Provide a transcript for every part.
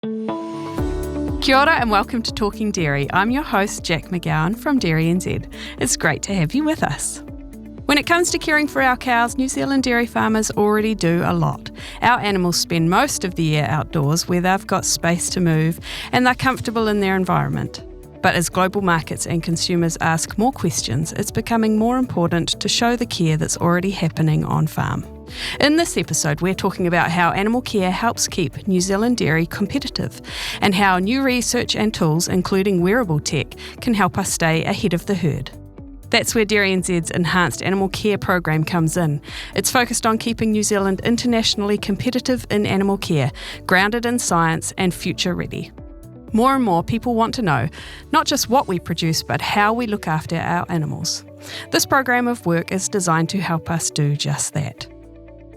Kia ora and welcome to Talking Dairy. I'm your host, Jack McGowan from DairyNZ. It's great to have you with us. When it comes to caring for our cows, New Zealand dairy farmers already do a lot. Our animals spend most of the year outdoors where they've got space to move and they're comfortable in their environment. But as global markets and consumers ask more questions, it's becoming more important to show the care that's already happening on farm. In this episode, we're talking about how animal care helps keep New Zealand dairy competitive and how new research and tools, including wearable tech, can help us stay ahead of the herd. That's where DairyNZ's Enhanced Animal Care program comes in. It's focused on keeping New Zealand internationally competitive in animal care, grounded in science and future ready. More and more people want to know not just what we produce, but how we look after our animals. This program of work is designed to help us do just that.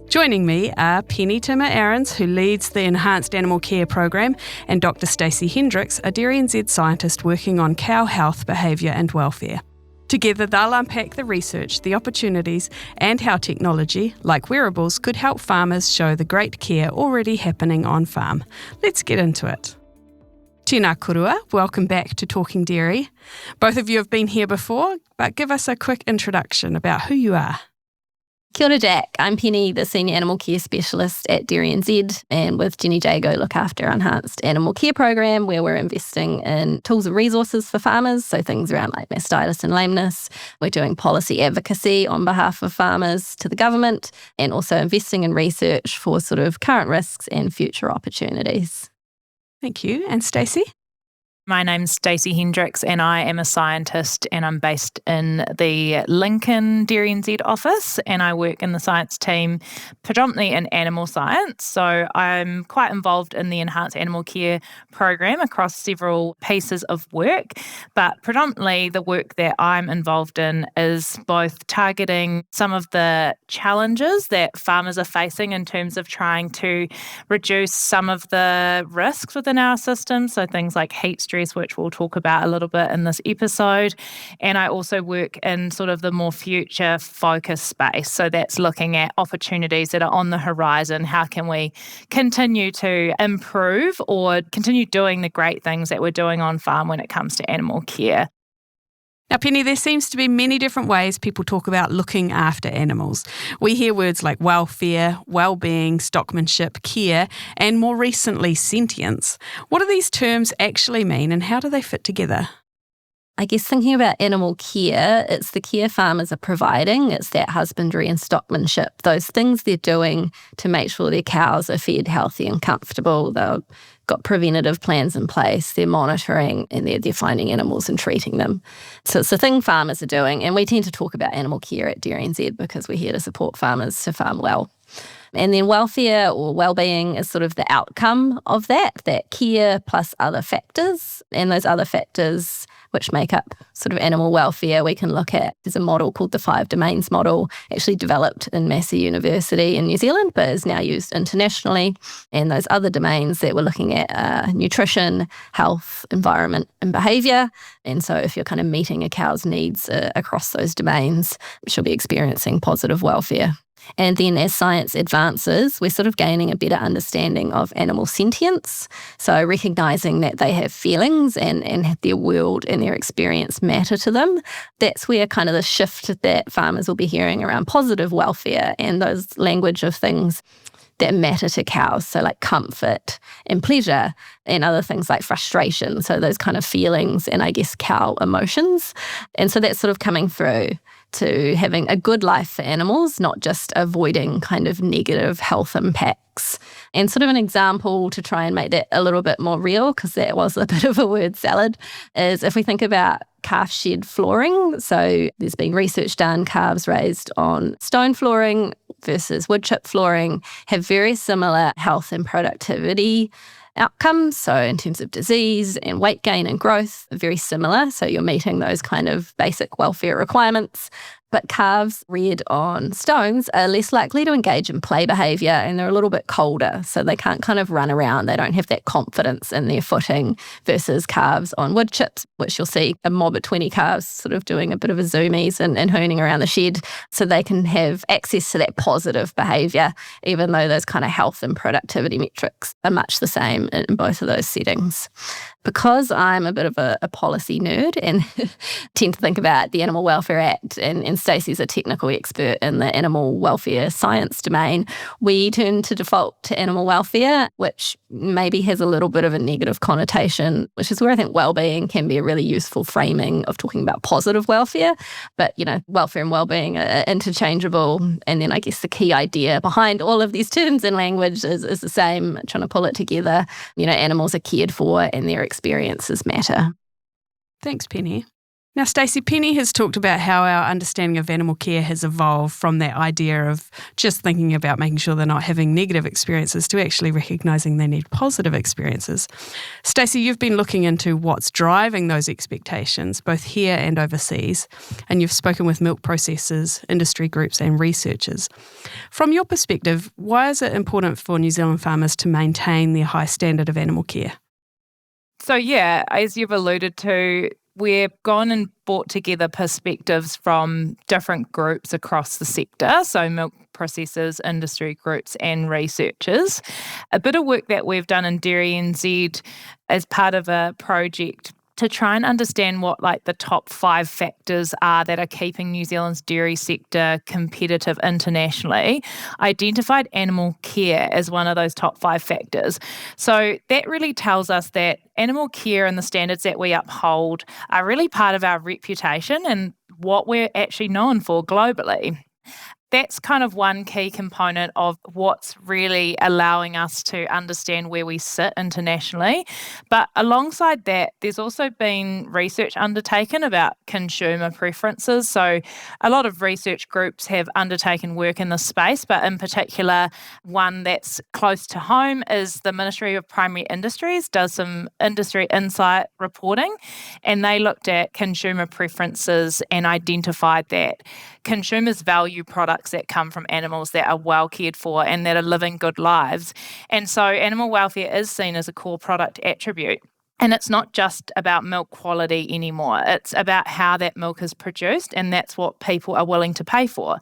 Joining me are Penny Timmer-Arends, who leads the Enhanced Animal Care program, and Dr. Stacey Hendriks, a DairyNZ scientist working on cow health, behaviour and welfare. Together, they'll unpack the research, the opportunities, and how technology, like wearables, could help farmers show the great care already happening on farm. Let's get into it. Tēnā korua, welcome back to Talking Dairy. Both of you have been here before, but give us a quick introduction about who you are. Kia ora, Jack. I'm Penny, the Senior Animal Care Specialist at DairyNZ, and with Jenny Jago look after our Enhanced Animal Care program, where we're investing in tools and resources for farmers, so things around like mastitis and lameness. We're doing policy advocacy on behalf of farmers to the government, and also investing in research for sort of current risks and future opportunities. Thank you. And Stacey? My name's Stacey Hendriks and I am a scientist and I'm based in the Lincoln DairyNZ office and I work in the science team predominantly in animal science. So I'm quite involved in the Enhanced Animal Care program across several pieces of work, but predominantly the work that I'm involved in is both targeting some of the challenges that farmers are facing in terms of trying to reduce some of the risks within our system, so things like heat stress, which we'll talk about a little bit in this episode. And I also work in sort of the more future focus space. So that's looking at opportunities that are on the horizon. How can we continue to improve or continue doing the great things that we're doing on farm when it comes to animal care? Now, Penny, there seems to be many different ways people talk about looking after animals. We hear words like welfare, wellbeing, stockmanship, care, and more recently, sentience. What do these terms actually mean and how do they fit together? I guess thinking about animal care, it's the care farmers are providing, it's that husbandry and stockmanship, those things they're doing to make sure their cows are fed healthy and comfortable. They've got preventative plans in place, they're monitoring and they're finding animals and treating them. So it's the thing farmers are doing, and we tend to talk about animal care at DairyNZ because we're here to support farmers to farm well. And then welfare or wellbeing is sort of the outcome of that care plus other factors. And those other factors which make up sort of animal welfare, we can look at, there's a model called the 5 domains model, actually developed in Massey University in New Zealand, but is now used internationally. And those other domains that we're looking at are nutrition, health, environment, and behaviour. And so if you're kind of meeting a cow's needs across those domains, she'll be experiencing positive welfare. And then as science advances, we're sort of gaining a better understanding of animal sentience. So recognising that they have feelings and their world and their experience matter to them. That's where kind of the shift that farmers will be hearing around positive welfare and those language of things that matter to cows, so like comfort and pleasure and other things like frustration, so those kind of feelings and I guess cow emotions. And so that's sort of coming through to having a good life for animals, not just avoiding kind of negative health impacts. And sort of an example to try and make that a little bit more real, because that was a bit of a word salad, is if we think about calf shed flooring. So there's been research done, calves raised on stone flooring versus wood chip flooring have very similar health and productivity outcomes. So in terms of disease and weight gain and growth, very similar. So you're meeting those kind of basic welfare requirements. But calves reared on stones are less likely to engage in play behaviour, and they're a little bit colder, so they can't kind of run around. They don't have that confidence in their footing versus calves on wood chips, which you'll see a mob of 20 calves sort of doing a bit of a zoomies and hooning around the shed, so they can have access to that positive behaviour, even though those kind of health and productivity metrics are much the same in both of those settings. Because I'm a bit of a policy nerd and tend to think about the Animal Welfare Act, and Stacey's a technical expert in the animal welfare science domain, we turn to default to animal welfare, which maybe has a little bit of a negative connotation, which is where I think wellbeing can be a really useful framing of talking about positive welfare. But, welfare and wellbeing are interchangeable. And then I guess the key idea behind all of these terms and language is the same, trying to pull it together. Animals are cared for and their experiences matter. Thanks, Penny. Now, Stacey, Penny has talked about how our understanding of animal care has evolved from that idea of just thinking about making sure they're not having negative experiences to actually recognising they need positive experiences. Stacey, you've been looking into what's driving those expectations, both here and overseas, and you've spoken with milk processors, industry groups and researchers. From your perspective, why is it important for New Zealand farmers to maintain their high standard of animal care? So yeah, as you've alluded to, we've gone and brought together perspectives from different groups across the sector, so milk processors, industry groups and researchers. A bit of work that we've done in DairyNZ as part of a project to try and understand what the top 5 factors are that are keeping New Zealand's dairy sector competitive internationally, identified animal care as one of those top 5 factors. So that really tells us that animal care and the standards that we uphold are really part of our reputation and what we're actually known for globally. That's kind of one key component of what's really allowing us to understand where we sit internationally. But alongside that, there's also been research undertaken about consumer preferences. So a lot of research groups have undertaken work in this space, but in particular, one that's close to home is the Ministry of Primary Industries does some industry insight reporting, and they looked at consumer preferences and identified that consumers value products that come from animals that are well cared for and that are living good lives. And so animal welfare is seen as a core product attribute. And it's not just about milk quality anymore. It's about how that milk is produced, and that's what people are willing to pay for.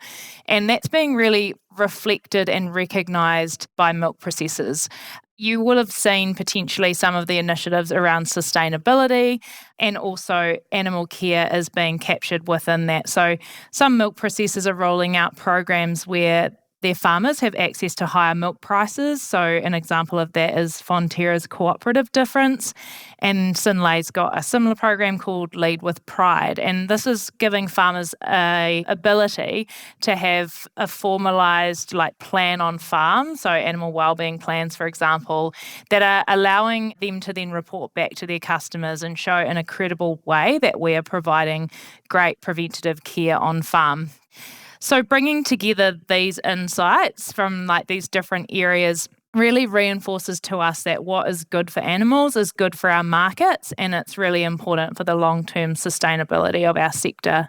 And that's being really reflected and recognised by milk processors. You will have seen potentially some of the initiatives around sustainability, and also animal care is being captured within that. So some milk processors are rolling out programs where their farmers have access to higher milk prices. So an example of that is Fonterra's cooperative difference. And Synlay's got a similar program called Lead with Pride. And this is giving farmers a ability to have a formalised plan on farm, so animal wellbeing plans, for example, that are allowing them to then report back to their customers and show in a credible way that we are providing great preventative care on farm. So bringing together these insights from these different areas really reinforces to us that what is good for animals is good for our markets, and it's really important for the long-term sustainability of our sector.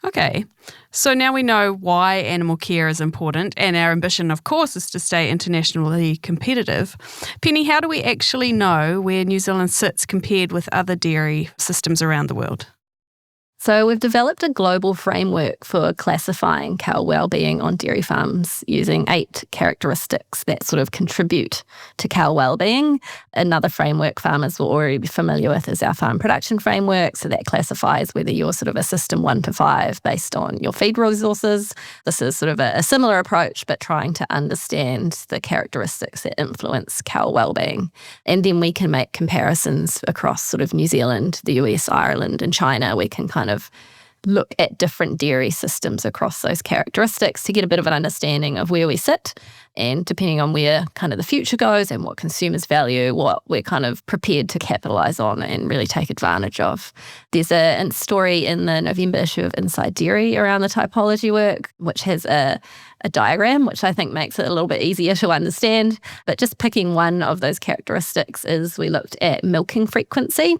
Okay, so now we know why animal care is important, and our ambition, of course, is to stay internationally competitive. Penny, how do we actually know where New Zealand sits compared with other dairy systems around the world? So we've developed a global framework for classifying cow wellbeing on dairy farms using 8 characteristics that sort of contribute to cow wellbeing. Another framework farmers will already be familiar with is our farm production framework. So that classifies whether you're sort of a system 1 to 5 based on your feed resources. This is sort of a similar approach, but trying to understand the characteristics that influence cow wellbeing. And then we can make comparisons across sort of New Zealand, the US, Ireland and China. We can kind of look at different dairy systems across those characteristics to get a bit of an understanding of where we sit, and depending on where kind of the future goes and what consumers value, what we're kind of prepared to capitalise on and really take advantage of. There's a story in the November issue of Inside Dairy around the typology work, which has a diagram, which I think makes it a little bit easier to understand. But just picking one of those characteristics is we looked at milking frequency.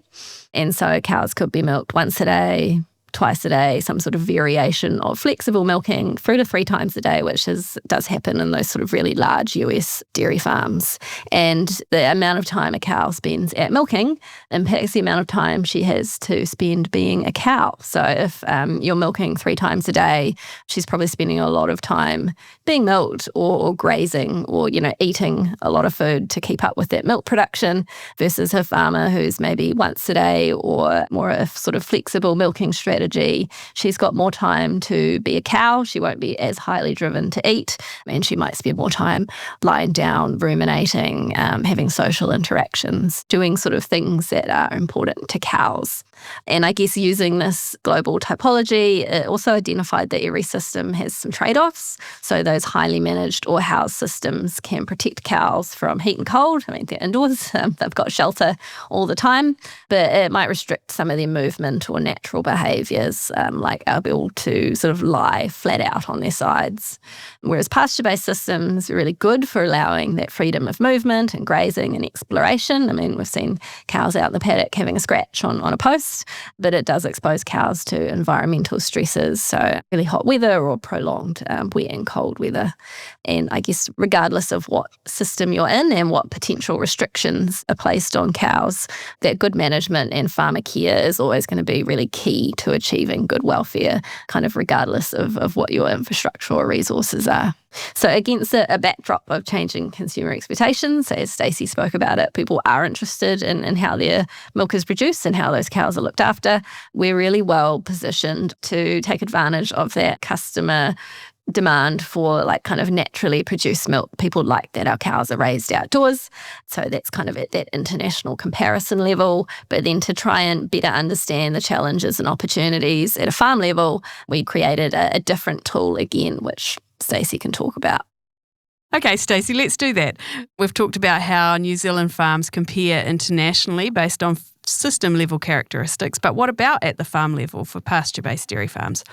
And so cows could be milked once a day, twice a day, some sort of variation of flexible milking 3 to 3 times a day, which does happen in those sort of really large US dairy farms. And the amount of time a cow spends at milking impacts the amount of time she has to spend being a cow. So if you're milking 3 times a day, she's probably spending a lot of time being milked or grazing or, eating a lot of food to keep up with that milk production versus her farmer who's maybe once a day or more a sort of flexible milking strategy. She's got more time to be a cow. She won't be as highly driven to eat, and she might spend more time lying down, ruminating, having social interactions, doing sort of things that are important to cows. And I guess using this global typology, it also identified that every system has some trade-offs. So those highly managed or housed systems can protect cows from heat and cold. I mean, they're indoors, they've got shelter all the time, but it might restrict some of their movement or natural behaviours, like our ability to sort of lie flat out on their sides. Whereas pasture-based systems are really good for allowing that freedom of movement and grazing and exploration. I mean, we've seen cows out in the paddock having a scratch on a post, but it does expose cows to environmental stresses, so really hot weather or prolonged wet and cold weather. And I guess regardless of what system you're in and what potential restrictions are placed on cows, that good management and farmer care is always going to be really key to achieving good welfare, kind of regardless of what your infrastructure or resources are. So against a backdrop of changing consumer expectations, as Stacey spoke about it, people are interested in how their milk is produced and how those cows are looked after. We're really well positioned to take advantage of that customer demand for like kind of naturally produced milk. People like that our cows are raised outdoors. So that's kind of at that international comparison level. But then to try and better understand the challenges and opportunities at a farm level, we created a different tool again, which Stacey can talk about. Okay, Stacey, let's do that. We've talked about how New Zealand farms compare internationally based on system-level characteristics, but what about at the farm level for pasture-based dairy farms?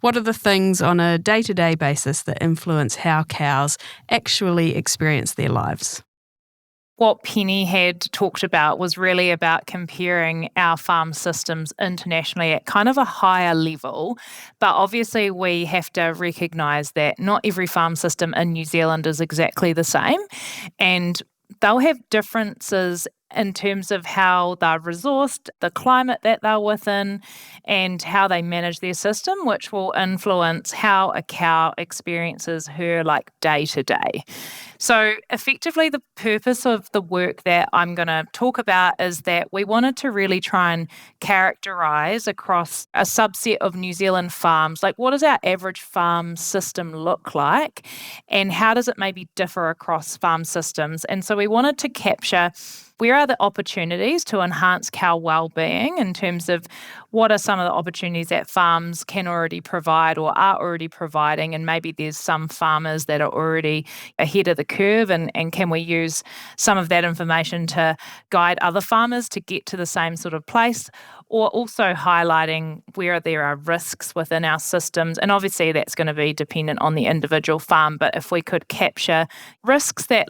What are the things on a day-to-day basis that influence how cows actually experience their lives? What Penny had talked about was really about comparing our farm systems internationally at kind of a higher level. But obviously we have to recognise that not every farm system in New Zealand is exactly the same. And they'll have differences in terms of how they're resourced, the climate that they're within, and how they manage their system, which will influence how a cow experiences her day to day. So effectively, the purpose of the work that I'm going to talk about is that we wanted to really try and characterise across a subset of New Zealand farms, what does our average farm system look like and how does it maybe differ across farm systems? And so we wanted to capture where are the opportunities to enhance cow wellbeing in terms of what are some of the opportunities that farms can already provide or are already providing, and maybe there's some farmers that are already ahead of the curve, and can we use some of that information to guide other farmers to get to the same sort of place, or also highlighting where there are risks within our systems. And obviously that's going to be dependent on the individual farm, but if we could capture risks that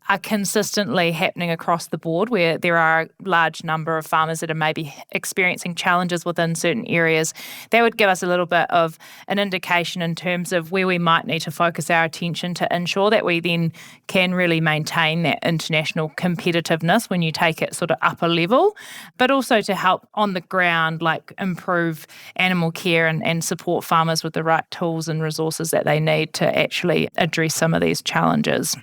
are consistently happening across the board, where there are a large number of farmers that are maybe experiencing challenges within certain areas, that would give us a little bit of an indication in terms of where we might need to focus our attention to ensure that we then can really maintain that international competitiveness when you take it sort of upper level, but also to help on the ground, improve animal care and support farmers with the right tools and resources that they need to actually address some of these challenges.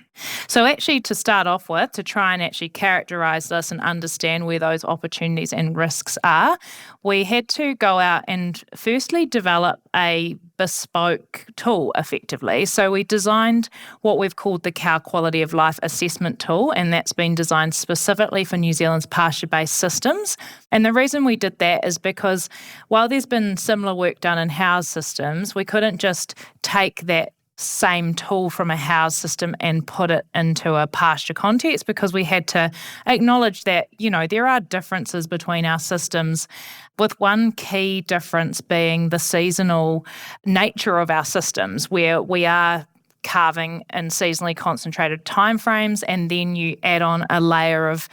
So actually, to start off with, to try and actually characterise this and understand where those opportunities and risks are, we had to go out and firstly develop a bespoke tool effectively. So we designed what we've called the Cow Quality of Life Assessment Tool, and that's been designed specifically for New Zealand's pasture-based systems. And the reason we did that is because while there's been similar work done in housed systems, we couldn't just take that same tool from a housed system and put it into a pasture context, because we had to acknowledge that, there are differences between our systems, with one key difference being the seasonal nature of our systems, where we are calving in seasonally concentrated timeframes, and then you add on a layer of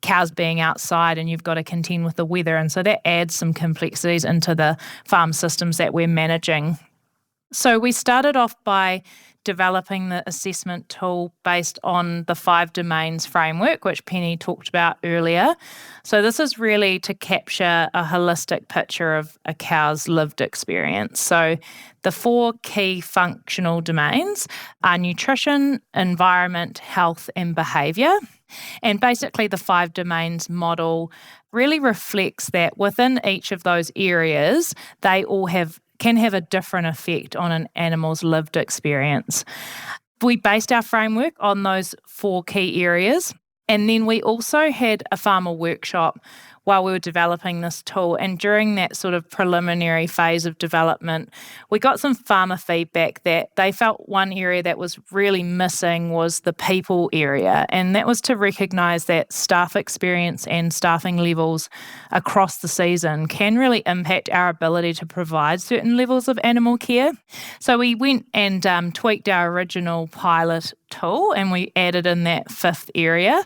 cows being outside and you've got to contend with the weather. And so that adds some complexities into the farm systems that we're managing. So we started off by developing the assessment tool based on the 5 domains framework, which Penny talked about earlier. So this is really to capture a holistic picture of a cow's lived experience. So the 4 key functional domains are nutrition, environment, health, and behaviour. And basically the 5 domains model really reflects that within each of those areas, they all can have a different effect on an animal's lived experience. We based our framework on those 4 key areas, and then we also had a farmer workshop while we were developing this tool. And during that sort of preliminary phase of development, we got some farmer feedback that they felt one area that was really missing was the people area. And that was to recognise that staff experience and staffing levels across the season can really impact our ability to provide certain levels of animal care. So we went and tweaked our original pilot tool and we added in that 5th area.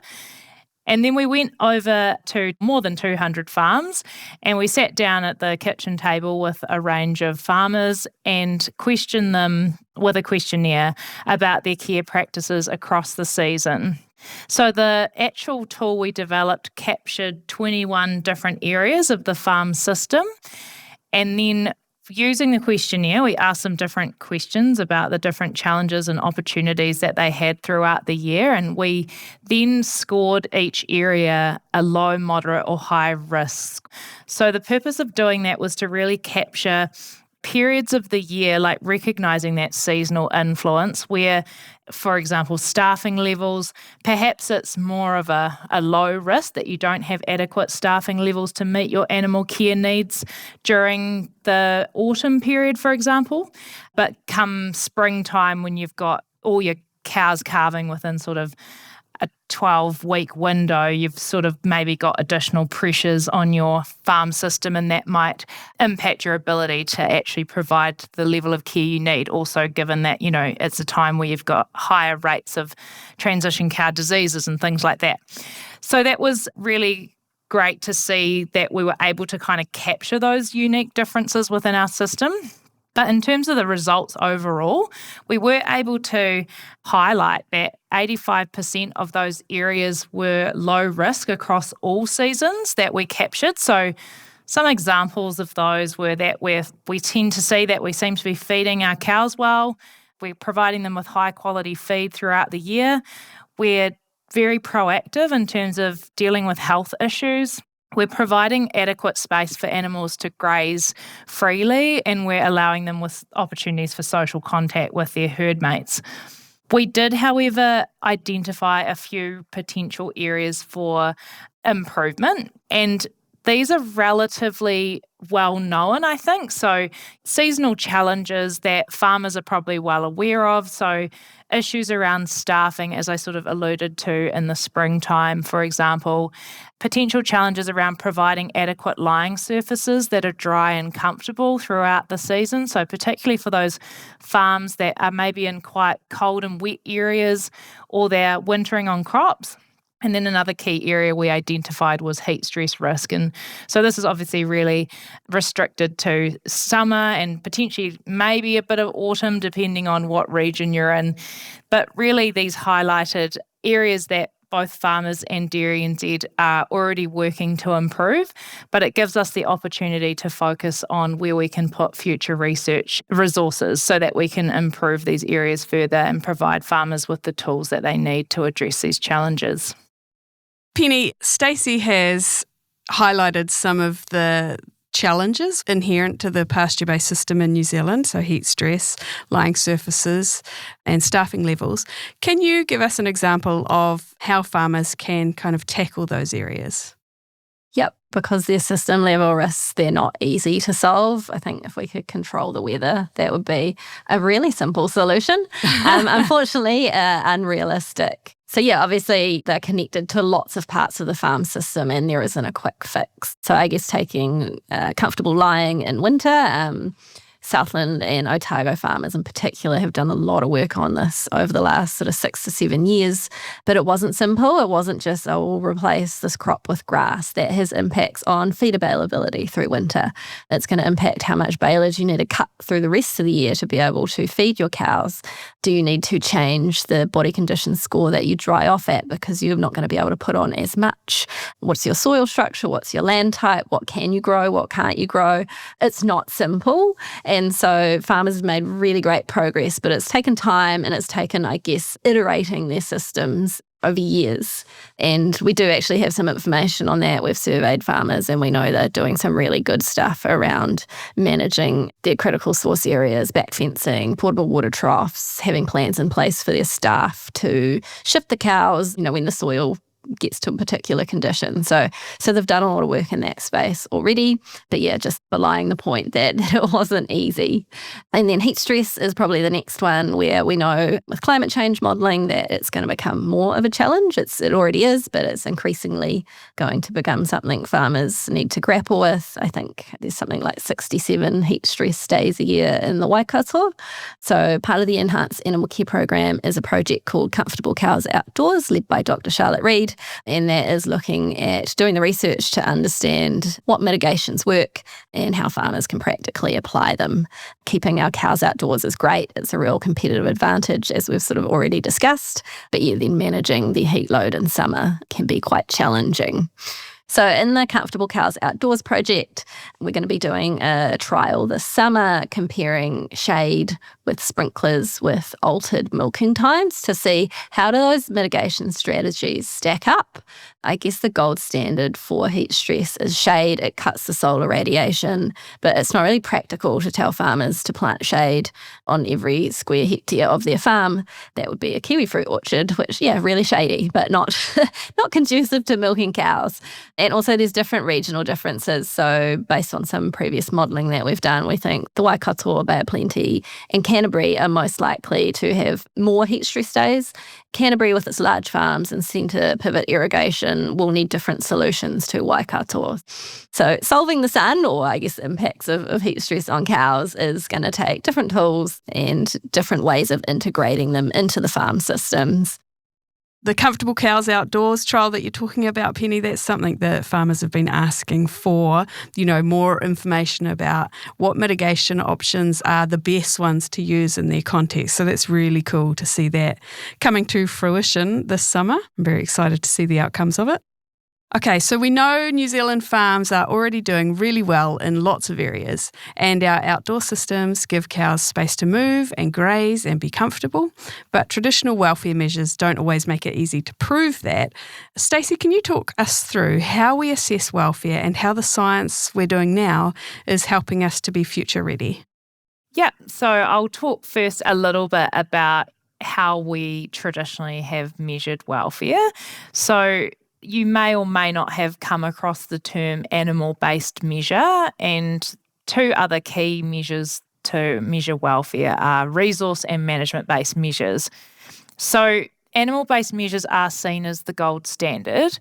And then we went over to more than 200 farms and we sat down at the kitchen table with a range of farmers and questioned them with a questionnaire about their care practices across the season. So the actual tool we developed captured 21 different areas of the farm system, and then using the questionnaire, we asked them different questions about the different challenges and opportunities that they had throughout the year, and we then scored each area a low, moderate or high risk. So the purpose of doing that was to really capture periods of the year, like recognising that seasonal influence where, for example, staffing levels, perhaps it's more of a low risk that you don't have adequate staffing levels to meet your animal care needs during the autumn period, for example. But come springtime, when you've got all your cows calving within sort of a 12-week window, you've sort of maybe got additional pressures on your farm system, and that might impact your ability to actually provide the level of care you need. Also, given that, it's a time where you've got higher rates of transition cow diseases and things like that. So that was really great to see that we were able to kind of capture those unique differences within our system. But in terms of the results overall, we were able to highlight that 85% of those areas were low risk across all seasons that we captured. So some examples of those were that we tend to see that we seem to be feeding our cows well. We're providing them with high quality feed throughout the year. We're very proactive in terms of dealing with health issues. We're providing adequate space for animals to graze freely, and we're allowing them with opportunities for social contact with their herd mates. We did, however, identify a few potential areas for improvement, and these are relatively well known, I think. So seasonal challenges that farmers are probably well aware of. So issues around staffing, as I sort of alluded to in the springtime, for example. Potential challenges around providing adequate lying surfaces that are dry and comfortable throughout the season. So particularly for those farms that are maybe in quite cold and wet areas, or they're wintering on crops. And then another key area we identified was heat stress risk. And so this is obviously really restricted to summer and potentially maybe a bit of autumn, depending on what region you're in. But really these highlighted areas that both farmers and DairyNZ are already working to improve, but it gives us the opportunity to focus on where we can put future research resources so that we can improve these areas further and provide farmers with the tools that they need to address these challenges. Penny, Stacey has highlighted some of the challenges inherent to the pasture-based system in New Zealand, so heat stress, lying surfaces and staffing levels. Can you give us an example of how farmers can kind of tackle those areas? Yep, because they're system level risks, they're not easy to solve. I think if we could control the weather, that would be a really simple solution. Unfortunately, unrealistic. So yeah, obviously they're connected to lots of parts of the farm system and there isn't a quick fix. So I guess taking comfortable lying in winter, Southland and Otago farmers in particular have done a lot of work on this over the last sort of 6 to 7 years. But it wasn't simple. It wasn't just, we'll replace this crop with grass. That has impacts on feed availability through winter. It's going to impact how much baleage you need to cut through the rest of the year to be able to feed your cows. Do you need to change the body condition score that you dry off at because you're not going to be able to put on as much? What's your soil structure? What's your land type? What can you grow? What can't you grow? It's not simple. And so farmers have made really great progress, but it's taken time and it's taken, I guess, iterating their systems over years. And we do actually have some information on that. We've surveyed farmers and we know they're doing some really good stuff around managing their critical source areas, back fencing, portable water troughs, having plans in place for their staff to shift the cows, when the soil gets to a particular condition. So they've done a lot of work in that space already. But yeah, just belying the point that it wasn't easy. And then heat stress is probably the next one where we know with climate change modelling that it's going to become more of a challenge. It already is, but it's increasingly going to become something farmers need to grapple with. I think there's something like 67 heat stress days a year in the Waikato. So part of the Enhanced Animal Care Program is a project called Comfortable Cows Outdoors, led by Dr. Charlotte Reid. And that is looking at doing the research to understand what mitigations work and how farmers can practically apply them. Keeping our cows outdoors is great. It's a real competitive advantage, as we've sort of already discussed. But yeah, then managing the heat load in summer can be quite challenging. So in the Comfortable Cows Outdoors project, we're going to be doing a trial this summer comparing shade with sprinklers with altered milking times to see how do those mitigation strategies stack up. I guess the gold standard for heat stress is shade. It cuts the solar radiation, but it's not really practical to tell farmers to plant shade on every square hectare of their farm. That would be a kiwi fruit orchard, which, really shady, but not conducive to milking cows. And also there's different regional differences. So based on some previous modelling that we've done, we think the Waikato, Bay of Plenty and Canterbury are most likely to have more heat stress days. Canterbury, with its large farms and centre pivot irrigation, will need different solutions to Waikato. So solving the sun, or I guess the impacts of heat stress on cows, is going to take different tools and different ways of integrating them into the farm systems. The Comfortable Cows Outdoors trial that you're talking about, Penny, that's something that farmers have been asking for, more information about what mitigation options are the best ones to use in their context. So that's really cool to see that coming to fruition this summer. I'm very excited to see the outcomes of it. Okay, so we know New Zealand farms are already doing really well in lots of areas, and our outdoor systems give cows space to move and graze and be comfortable, but traditional welfare measures don't always make it easy to prove that. Stacey, can you talk us through how we assess welfare and how the science we're doing now is helping us to be future ready? Yeah, so I'll talk first a little bit about how we traditionally have measured welfare. So you may or may not have come across the term animal-based measure, and two other key measures to measure welfare are resource and management-based measures. So animal-based measures are seen as the gold standard.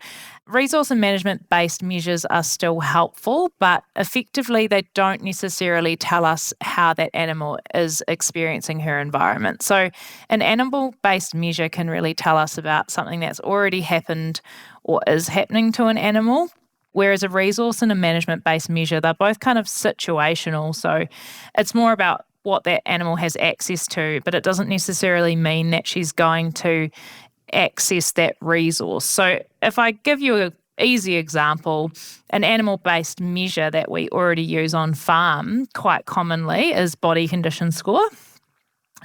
Resource and management-based measures are still helpful, but effectively they don't necessarily tell us how that animal is experiencing her environment. So an animal-based measure can really tell us about something that's already happened or is happening to an animal, whereas a resource and a management-based measure, they're both kind of situational. So it's more about what that animal has access to, but it doesn't necessarily mean that she's going to access that resource. So if I give you an easy example, an animal-based measure that we already use on farm quite commonly is body condition score.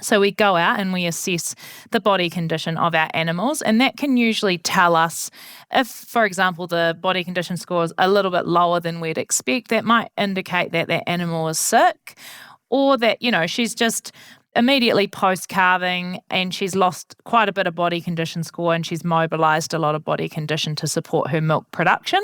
So we go out and we assess the body condition of our animals, and that can usually tell us if, for example, the body condition score is a little bit lower than we'd expect. That might indicate that that animal is sick, or that, she's just immediately post-calving and she's lost quite a bit of body condition score and she's mobilised a lot of body condition to support her milk production.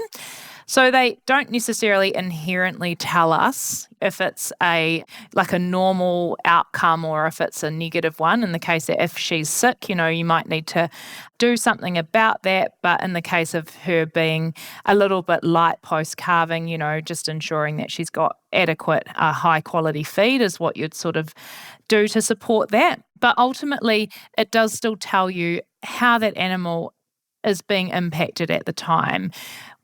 So they don't necessarily inherently tell us if it's a normal outcome or if it's a negative one. In the case that if she's sick, you might need to do something about that. But in the case of her being a little bit light post-calving, just ensuring that she's got adequate high quality feed is what you'd sort of do to support that. But ultimately, it does still tell you how that animal is being impacted at the time.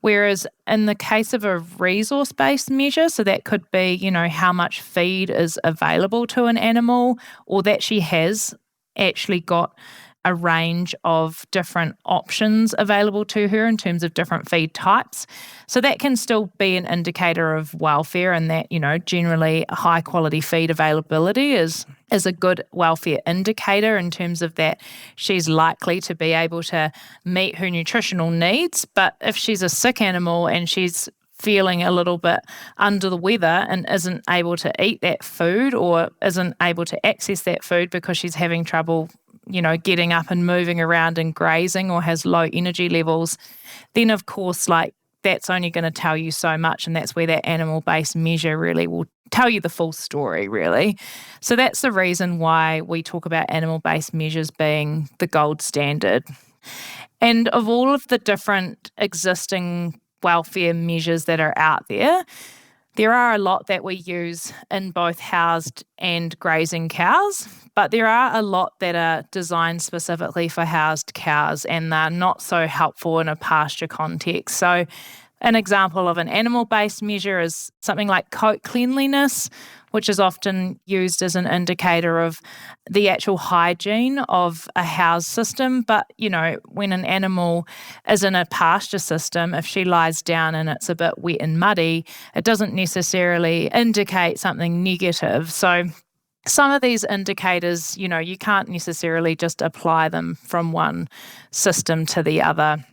Whereas in the case of a resource-based measure, so that could be, how much feed is available to an animal, or that she has actually got a range of different options available to her in terms of different feed types. So that can still be an indicator of welfare, and that, generally high quality feed availability is a good welfare indicator in terms of that she's likely to be able to meet her nutritional needs. But if she's a sick animal and she's feeling a little bit under the weather and isn't able to eat that food or isn't able to access that food because she's having trouble getting up and moving around and grazing, or has low energy levels, then of course, that's only going to tell you so much, and that's where that animal-based measure really will tell you the full story, really. So that's the reason why we talk about animal-based measures being the gold standard. And of all of the different existing welfare measures that are out there are a lot that we use in both housed and grazing cows, but there are a lot that are designed specifically for housed cows, and they're not so helpful in a pasture context. So an example of an animal-based measure is something like coat cleanliness, which is often used as an indicator of the actual hygiene of a house system. But, when an animal is in a pasture system, if she lies down and it's a bit wet and muddy, it doesn't necessarily indicate something negative. So some of these indicators, you can't necessarily just apply them from one system to the other.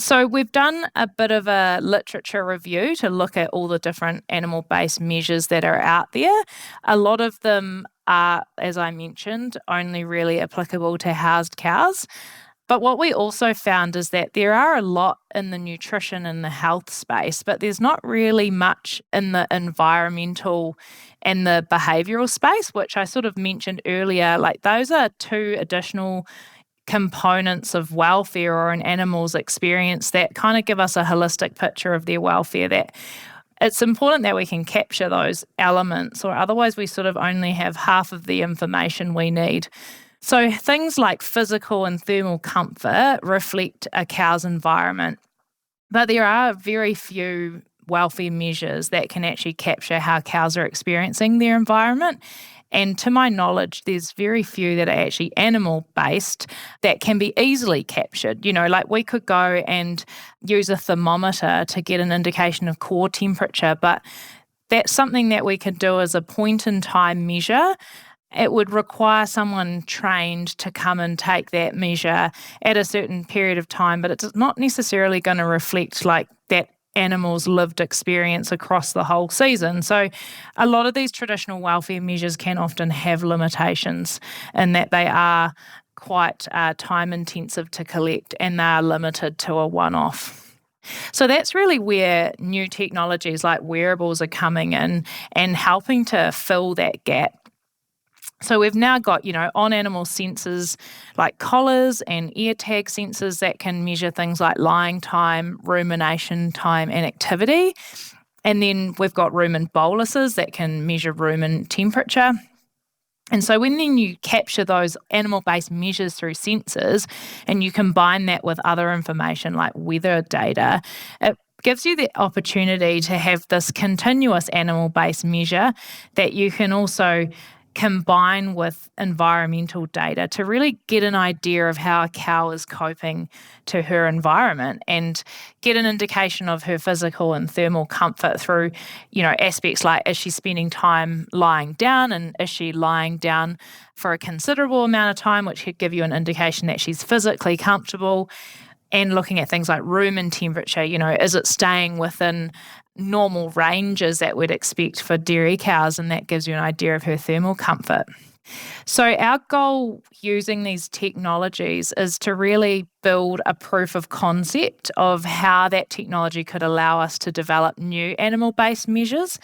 So we've done a bit of a literature review to look at all the different animal-based measures that are out there. A lot of them are, as I mentioned, only really applicable to housed cows. But what we also found is that there are a lot in the nutrition and the health space, but there's not really much in the environmental and the behavioural space, which I sort of mentioned earlier. Those are two additional components of welfare or an animal's experience that kind of give us a holistic picture of their welfare, that it's important that we can capture those elements, or otherwise we sort of only have half of the information we need. So things like physical and thermal comfort reflect a cow's environment, but there are very few welfare measures that can actually capture how cows are experiencing their environment. And to my knowledge, there's very few that are actually animal-based that can be easily captured. We could go and use a thermometer to get an indication of core temperature, but that's something that we could do as a point-in-time measure. It would require someone trained to come and take that measure at a certain period of time, but it's not necessarily going to reflect that animal's lived experience across the whole season. So a lot of these traditional welfare measures can often have limitations in that they are quite time intensive to collect, and they are limited to a one-off. So that's really where new technologies like wearables are coming in and helping to fill that gap. So we've now got, on-animal sensors like collars and ear tag sensors that can measure things like lying time, rumination time, and activity. And then we've got rumen boluses that can measure rumen temperature. And so when then you capture those animal-based measures through sensors and you combine that with other information like weather data, it gives you the opportunity to have this continuous animal-based measure that you can also combine with environmental data to really get an idea of how a cow is coping to her environment, and get an indication of her physical and thermal comfort through, aspects like, is she spending time lying down, and is she lying down for a considerable amount of time, which could give you an indication that she's physically comfortable. And looking at things like rumen temperature, is it staying within normal ranges that we'd expect for dairy cows, and that gives you an idea of her thermal comfort. So our goal using these technologies is to really build a proof of concept of how that technology could allow us to develop new animal-based measures,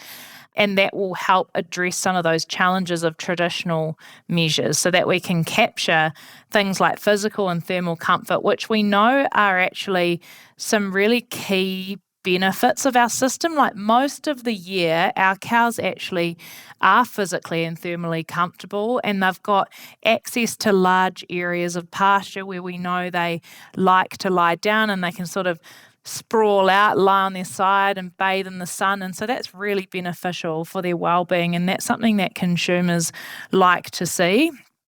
and that will help address some of those challenges of traditional measures so that we can capture things like physical and thermal comfort, which we know are actually some really key benefits of our system. Like most of the year, our cows actually are physically and thermally comfortable, and they've got access to large areas of pasture where we know they like to lie down, and they can sort of sprawl out, lie on their side and bathe in the sun. And so that's really beneficial for their well-being, and that's something that consumers like to see.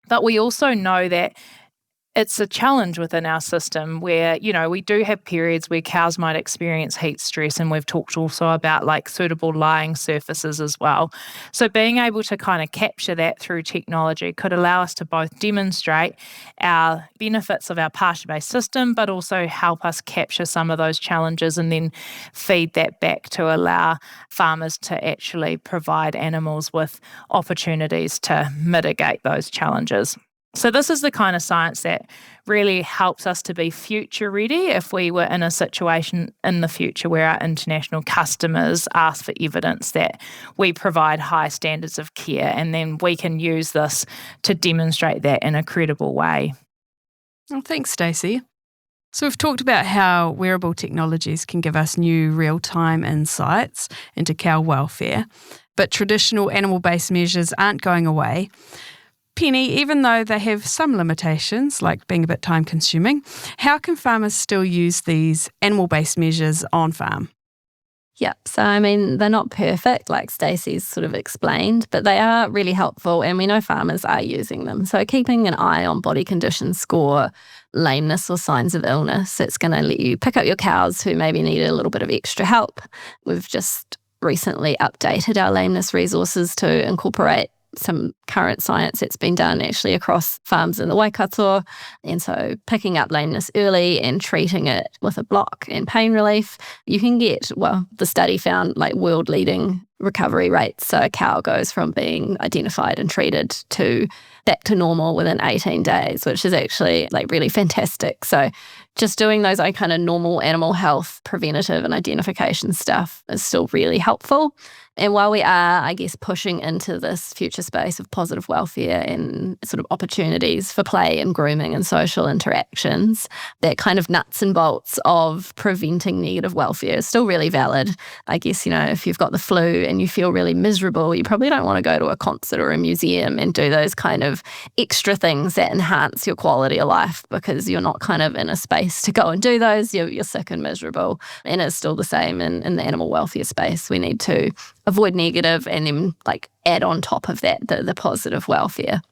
But we also know that it's a challenge within our system where, we do have periods where cows might experience heat stress, and we've talked also about like suitable lying surfaces as well. So being able to kind of capture that through technology could allow us to both demonstrate our benefits of our pasture-based system, but also help us capture some of those challenges and then feed that back to allow farmers to actually provide animals with opportunities to mitigate those challenges. So this is the kind of science that really helps us to be future ready if we were in a situation in the future where our international customers ask for evidence that we provide high standards of care, and then we can use this to demonstrate that in a credible way. Well, thanks, Stacey. So we've talked about how wearable technologies can give us new real-time insights into cow welfare, but traditional animal-based measures aren't going away. Penny, even though they have some limitations, like being a bit time-consuming, how can farmers still use these animal-based measures on farm? Yep. So, they're not perfect, like Stacey's sort of explained, but they are really helpful, and we know farmers are using them. So keeping an eye on body condition score, lameness or signs of illness, it's going to let you pick up your cows who maybe need a little bit of extra help. We've just recently updated our lameness resources to incorporate some current science that's been done actually across farms in the Waikato. And so picking up lameness early and treating it with a block and pain relief, you can get, the study found like world-leading recovery rates. So a cow goes from being identified and treated to back to normal within 18 days, which is actually like really fantastic. So just doing those kind of normal animal health preventative and identification stuff is still really helpful. And while we are, I guess, pushing into this future space of positive welfare and sort of opportunities for play and grooming and social interactions, that kind of nuts and bolts of preventing negative welfare is still really valid. I guess, if you've got the flu and you feel really miserable, you probably don't want to go to a concert or a museum and do those kind of extra things that enhance your quality of life, because you're not kind of in a space to go and do those. You're sick and miserable. And it's still the same in the animal welfare space. We need to avoid negative and then add on top of that the positive welfare.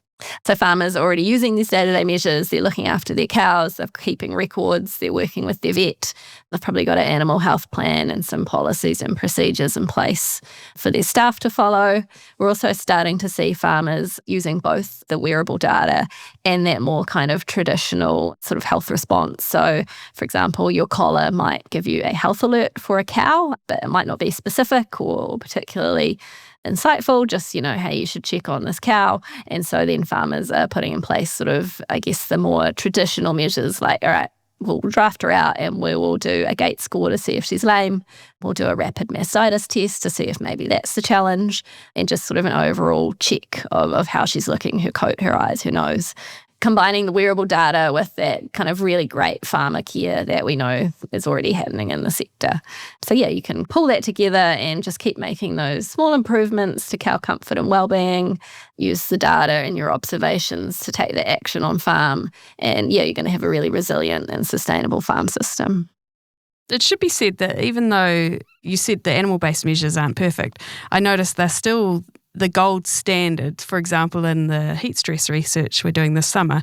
So farmers are already using these day-to-day measures. They're looking after their cows, they're keeping records, they're working with their vet. They've probably got an animal health plan and some policies and procedures in place for their staff to follow. We're also starting to see farmers using both the wearable data and that more kind of traditional sort of health response. So, for example, your collar might give you a health alert for a cow, but it might not be specific or particularly insightful, just, hey, you should check on this cow. And so then farmers are putting in place sort of, I guess, the more traditional measures like, all right, we'll draft her out and we will do a gait score to see if she's lame. We'll do a rapid mastitis test to see if maybe that's the challenge, and just sort of an overall check of how she's looking, her coat, her eyes, her nose. Combining the wearable data with that kind of really great farmer care that we know is already happening in the sector. So you can pull that together and just keep making those small improvements to cow comfort and well-being, use the data and your observations to take the action on farm, and you're going to have a really resilient and sustainable farm system. It should be said that even though you said the animal-based measures aren't perfect, I noticed they're still the gold standard. For example, in the heat stress research we're doing this summer,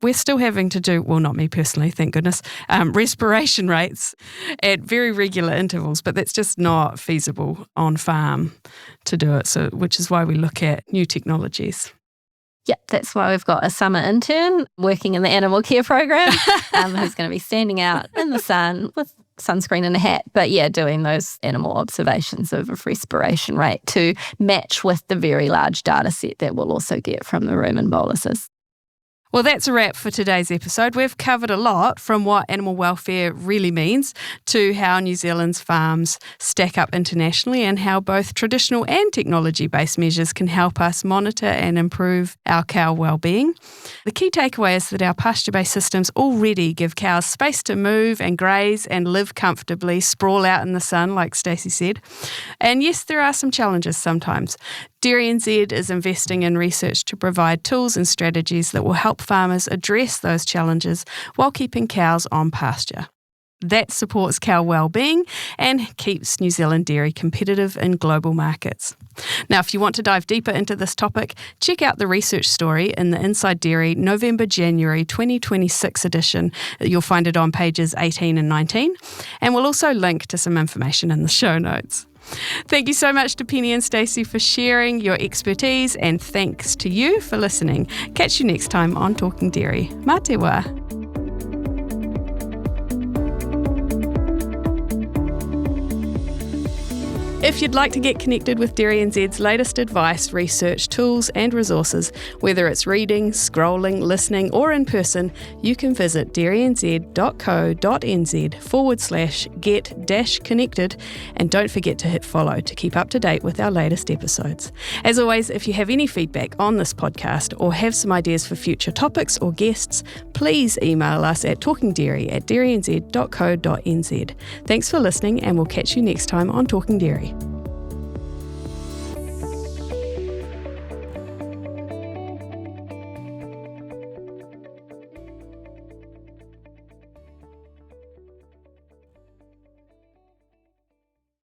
we're still having to do, well, not me personally, thank goodness, respiration rates at very regular intervals, but that's just not feasible on farm to do it, so which is why we look at new technologies. Yep, that's why we've got a summer intern working in the animal care program who's going to be standing out in the sun with sunscreen and a hat. But yeah, doing those animal observations of respiration rate to match with the very large data set that we'll also get from the rumen boluses. Well, that's a wrap for today's episode. We've covered a lot, from what animal welfare really means to how New Zealand's farms stack up internationally and how both traditional and technology-based measures can help us monitor and improve our cow well-being. The key takeaway is that our pasture-based systems already give cows space to move and graze and live comfortably, sprawl out in the sun, like Stacey said. And yes, there are some challenges sometimes. DairyNZ is investing in research to provide tools and strategies that will help farmers address those challenges while keeping cows on pasture. That supports cow well-being and keeps New Zealand dairy competitive in global markets. Now, if you want to dive deeper into this topic, check out the research story in the Inside Dairy November-January 2026 edition. You'll find it on pages 18 and 19, and we'll also link to some information in the show notes. Thank you so much to Penny and Stacey for sharing your expertise, and thanks to you for listening. Catch you next time on Talking Dairy. Mā te wā. If you'd like to get connected with DairyNZ's latest advice, research, tools and resources, whether it's reading, scrolling, listening or in person, you can visit dairynz.co.nz/get-connected, and don't forget to hit follow to keep up to date with our latest episodes. As always, if you have any feedback on this podcast or have some ideas for future topics or guests, please email us at talkingdairy@dairynz.co.nz. Thanks for listening, and we'll catch you next time on Talking Dairy.